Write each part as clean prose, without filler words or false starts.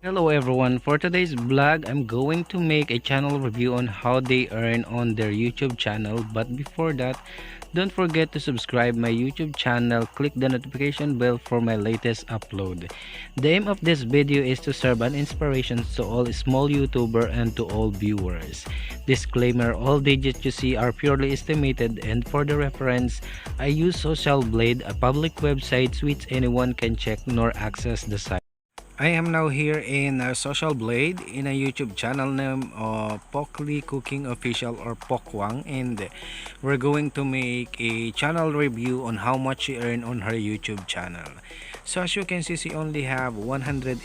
Hello everyone, for today's vlog I'm going to make a channel review on how they earn on their YouTube channel. But before that, don't forget to subscribe my YouTube channel, click the notification bell for my latest upload. The aim of this video is to serve an inspiration to all small YouTuber and to all viewers. Disclaimer, all digits you see are purely estimated, and for the reference, I use Social Blade, a public website which anyone can check nor access the site. I am now here in Social Blade in a YouTube channel name Poklee Cooking Official or Pokwang, and we're going to make a channel review on how much she earned on her YouTube channel. So as you can see, she only have 108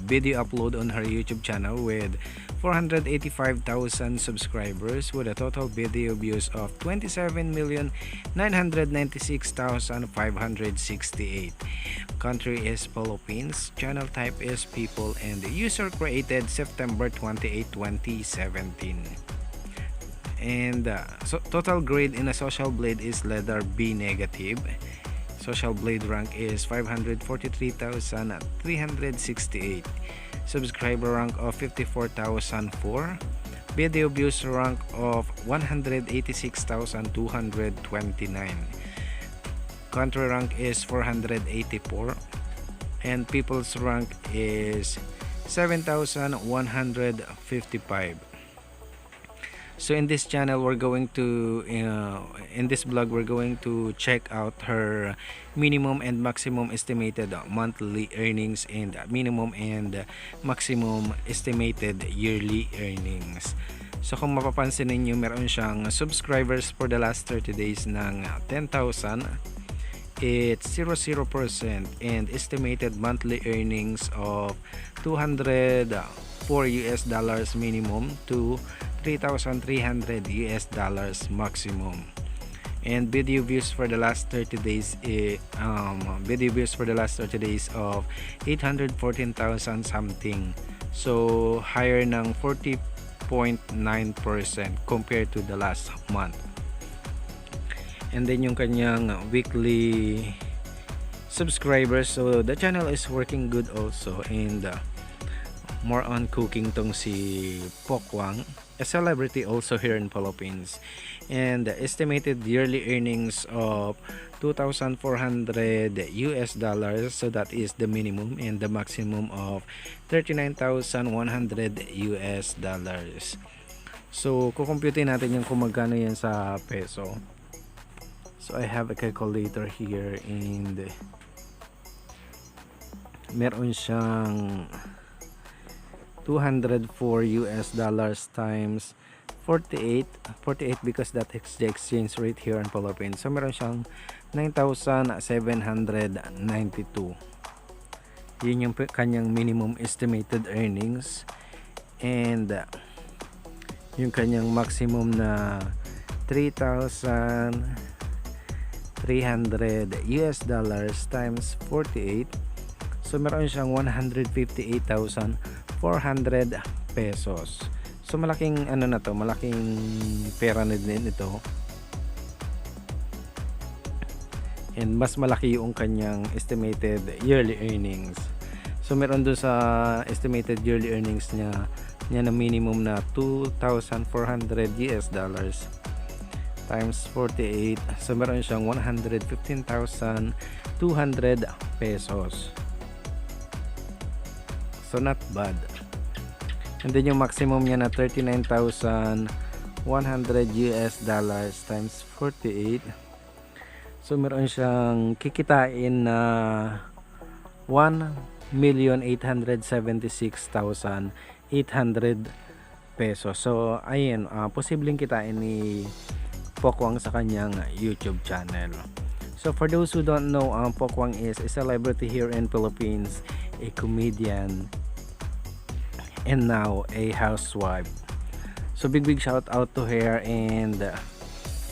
video upload on her YouTube channel with 485,000 subscribers with a total video views of 27,996,568. Country is Philippines, channel type is people, and user created September 28, 2017. And so total grade in a Social Blade is letter B negative. Social Blade rank is 543,368. Subscriber rank of 54,004. Video views rank of 186,229. Country rank is 484. And people's rank is 7,155. So in this channel we're going to in this blog we're going to check out her minimum and maximum estimated monthly earnings and minimum and maximum estimated yearly earnings. So kung mapapansin niyo, meron siyang subscribers for the last 30 days ng 10,000. It's 00% and estimated monthly earnings of $204 minimum to $3,300 maximum. And video views for the last 30 days of 814,000 something. So higher ng 40.9% compared to the last month. And then yung kanyang weekly subscribers, so the channel is working good also, and more on cooking tong si Pokwang, a celebrity also here in Philippines, and the estimated yearly earnings of $2,400, so that is the minimum, and the maximum of $39,100. So kukumpute natin yung kung magkano yan sa peso. So I have a calculator here, and meron siyang $204 times 48 because that is the exchange rate here in Philippines. So meron siyang 9,792. Yun yung kanyang minimum estimated earnings, and yung kanyang maximum na $3,300 times 48. So meron siyang 158,400 pesos. So malaking ano na to, malaking pera na din ito. And mas malaki yung kanyang estimated yearly earnings. So meron doon sa estimated yearly earnings niya na minimum na $2,400 times 48. So meron siyang 115,200 pesos. So not bad. And then yung maximum niya na $39,100 times 48. So meron siyang kikitain na 1,876,800 pesos. So ayun, posibleng kitain ni Pokwang sa kanyang YouTube channel. So for those who don't know, Pokwang is a celebrity here in Philippines, a comedian, and now a housewife. So big shout out to her, and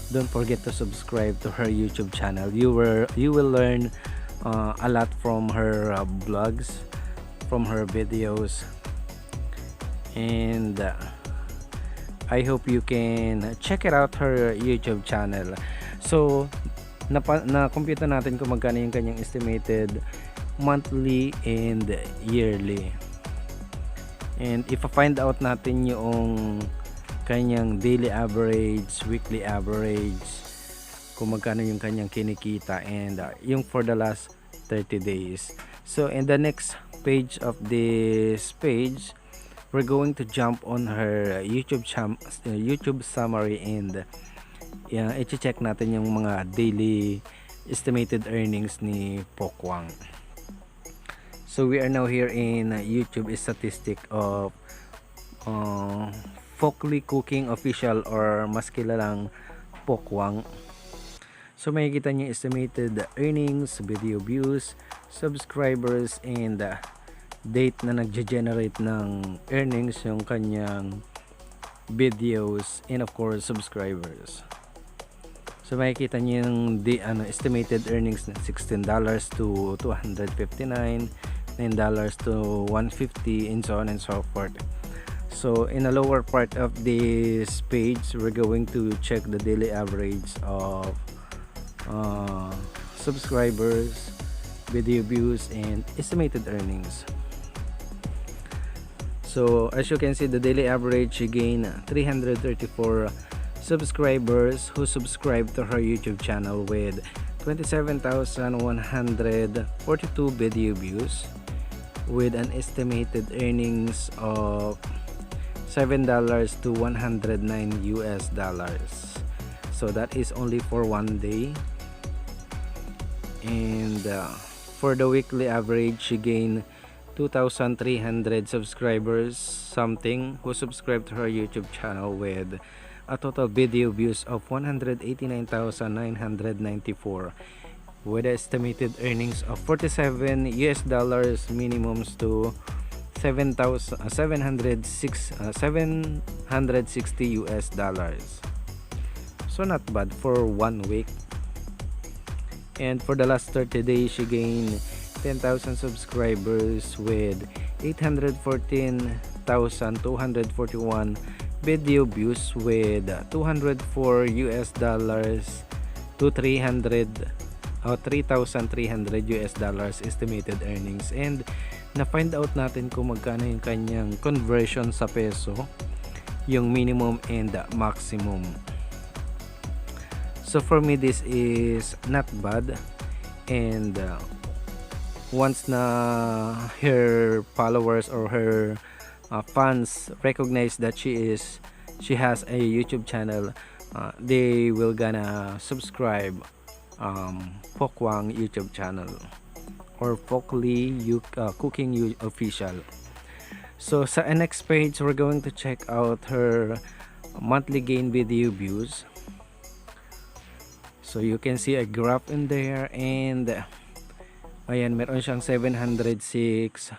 don't forget to subscribe to her YouTube channel. You will learn a lot from her vlogs, from her videos, and I hope you can check it out her YouTube channel. So na-compute natin kung magkano yung kanyang estimated monthly and yearly. And if find out natin yung kanyang daily average, weekly average, kung magkano yung kanyang kinikita, and yung for the last 30 days. So in the next page of this page, we're going to jump on her YouTube summary, and i-check natin yung mga daily estimated earnings ni Pokwang. So we are now here in YouTube statistic of Poklee Cooking Official, or mas kilalang Pokwang. So makikita niyo estimated earnings, video views, subscribers, and date na nagge-generate ng earnings yung kanyang videos, and of course subscribers. So makikita niyo yung estimated earnings na $16 to $259, $9 to $150, and so on and so forth. So in the lower part of this page, we're going to check the daily average of subscribers, video views, and estimated earnings. So as you can see, the daily average, she gained 334 subscribers who subscribed to her YouTube channel with 27,142 video views, with an estimated earnings of $7 to $109 US. So that is only for one day. And for the weekly average, she gained 2,300 subscribers something who subscribed to her YouTube channel with a total video views of 189,994, with estimated earnings of $47 minimums to $760 US. So not bad for 1 week. And for the last 30 days, she gained 10,000 subscribers with 814,241 video views, with $204 to $3,300 estimated earnings. And na-find out natin kung magkano yung kanyang conversion sa peso, yung minimum and maximum. So for me, this is not bad. And once na her followers or her fans recognize that she has a YouTube channel, they will gonna subscribe Pokwang YouTube channel, or Poklee Cooking Official. So sa next page, we're going to check out her monthly gain video views. So you can see a graph in there, and ayan, meron siyang 706,926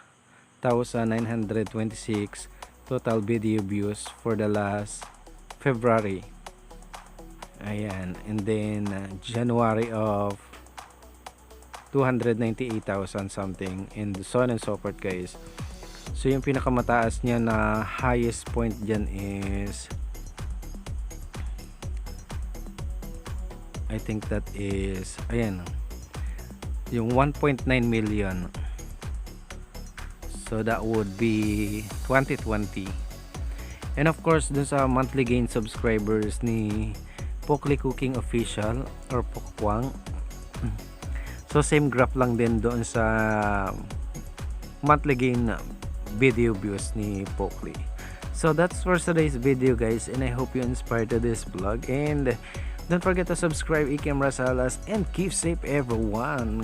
total video views for the last February. Ayan, and then January of 298,000 something, and so on and so forth, guys. So yung pinakamataas niya na highest point dyan is, I think that is, ayan, yung 1.9 million. So that would be 2020. And of course, dun sa monthly gain subscribers ni Poklee Cooking Official, or Pokwang, so same graph lang din doon sa monthly gain video views ni Poklee. So that's for today's video, guys, and I hope you inspired to this vlog. And don't forget to subscribe, Ikem Rasalas, and keep safe, everyone.